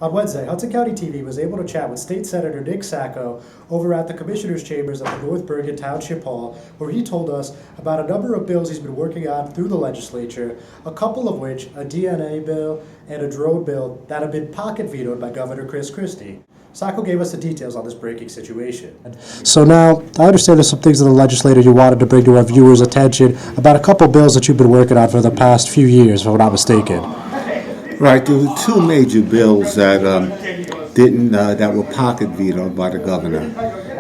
On Wednesday, Hudson County TV was able to chat with State Senator Nick Sacco over at the Commissioners' Chambers at the North Bergen Township Hall, where he told us about a number of bills he's been working on through the legislature, a couple of which, a DNA bill and a drone bill, that have been pocket vetoed by Governor Christie. Sacco gave us the details on this breaking situation. So now, I understand there's some things in the legislature you wanted to bring to our viewers' attention about a couple bills that you've been working on for the past few years, if I'm not mistaken. Right, there were two major bills that that were pocket vetoed by the governor,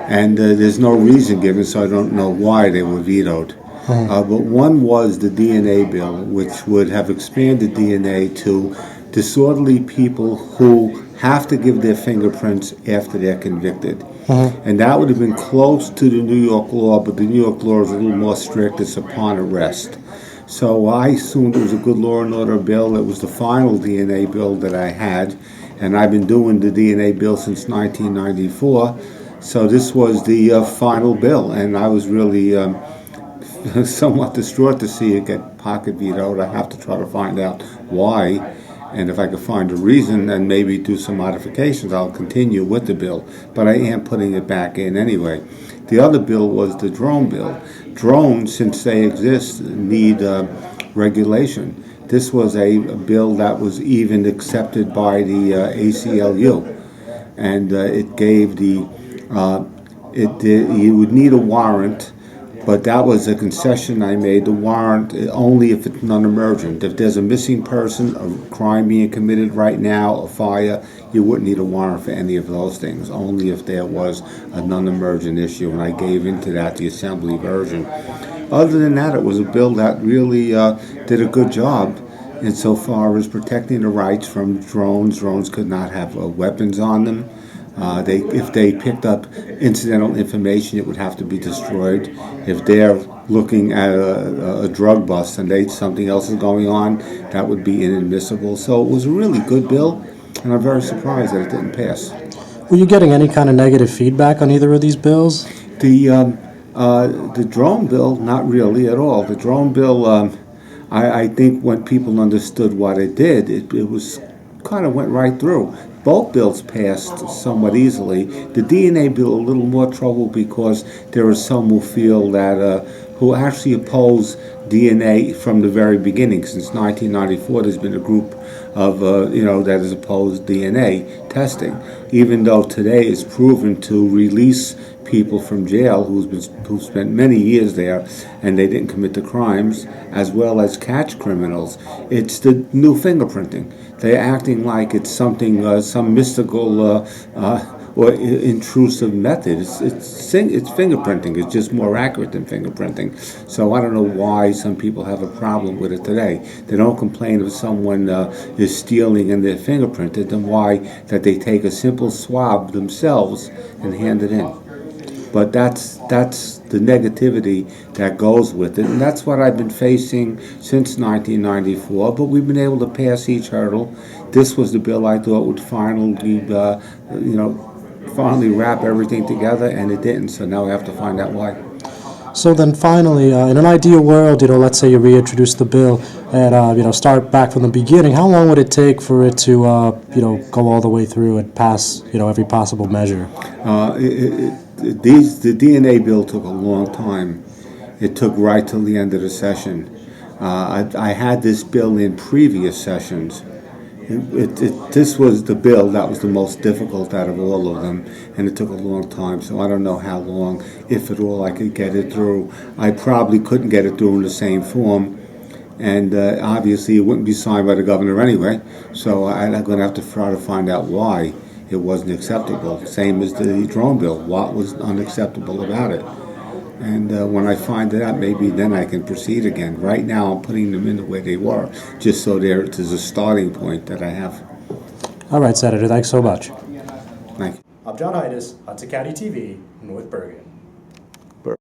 and there's no reason given, so I don't know why they were vetoed. But one was the DNA bill, which would have expanded DNA to disorderly people who have to give their fingerprints after they're convicted. And that would have been close to the New York law, but the New York law is a little more strict. It's upon arrest. So I assumed it was a good law and order bill. It was the final DNA bill that I had, and I've been doing the DNA bill since 1994. So this was the final bill, and I was really somewhat distraught to see it get pocket vetoed. I have to try to find out why, and if I could find a reason and maybe do some modifications, I'll continue with the bill. But I am putting it back in anyway. The other bill was the drone bill. Drones, since they exist, need regulation. This was a bill that was even accepted by the ACLU, and it gave the you would need a warrant, but that was a concession I made. The warrant only if it's non-emergent. If there's a missing person, a crime being committed right now, a fire, you wouldn't need a warrant for any of those things, only if there was a non-emergent issue, and I gave into that, the assembly version. Other than that, it was a bill that really did a good job insofar as protecting the rights from drones. Drones could not have weapons on them. If they picked up incidental information, it would have to be destroyed. If they're looking at a drug bust and something else is going on, that would be inadmissible. So it was a really good bill, and I'm very surprised that it didn't pass. Were you getting any kind of negative feedback on either of these bills? The drone bill, not really at all. The drone bill, I think when people understood what it did, it was kind of went right through. Both bills passed somewhat easily. The DNA bill, a little more trouble because there are some who feel that who actually oppose DNA from the very beginning. Since 1994, there's been a group of that has opposed DNA testing, even though today it's proven to release people from jail who've spent many years there and they didn't commit the crimes, as well as catch criminals. It's the new fingerprinting. They're acting like it's something, some mystical or intrusive method. It's fingerprinting. It's just more accurate than fingerprinting. So I don't know why some people have a problem with it today. They don't complain if someone is stealing and they're fingerprinted, then why that they take a simple swab themselves and hand it in. But that's the negativity that goes with it, and that's what I've been facing since 1994. But we've been able to pass each hurdle. This was the bill I thought would finally, finally wrap everything together, and it didn't. So now we have to find out why. So then finally, in an ideal world, let's say you reintroduce the bill and, start back from the beginning, how long would it take for it to, go all the way through and pass, every possible measure? The DNA bill took a long time. It took right till the end of the session. I had this bill in previous sessions. This was the bill that was the most difficult out of all of them, and it took a long time, so I don't know how long, if at all, I could get it through. I probably couldn't get it through in the same form, and obviously it wouldn't be signed by the governor anyway, so I'm going to have to try to find out why it wasn't acceptable. Same as the drone bill. What was unacceptable about it? And when I find it out, maybe then I can proceed again. Right now, I'm putting them in the way they were, just so there's a starting point that I have. All right, Senator. Thanks so much. Thank you. I'm John Heides, Hudson County TV, North Bergen.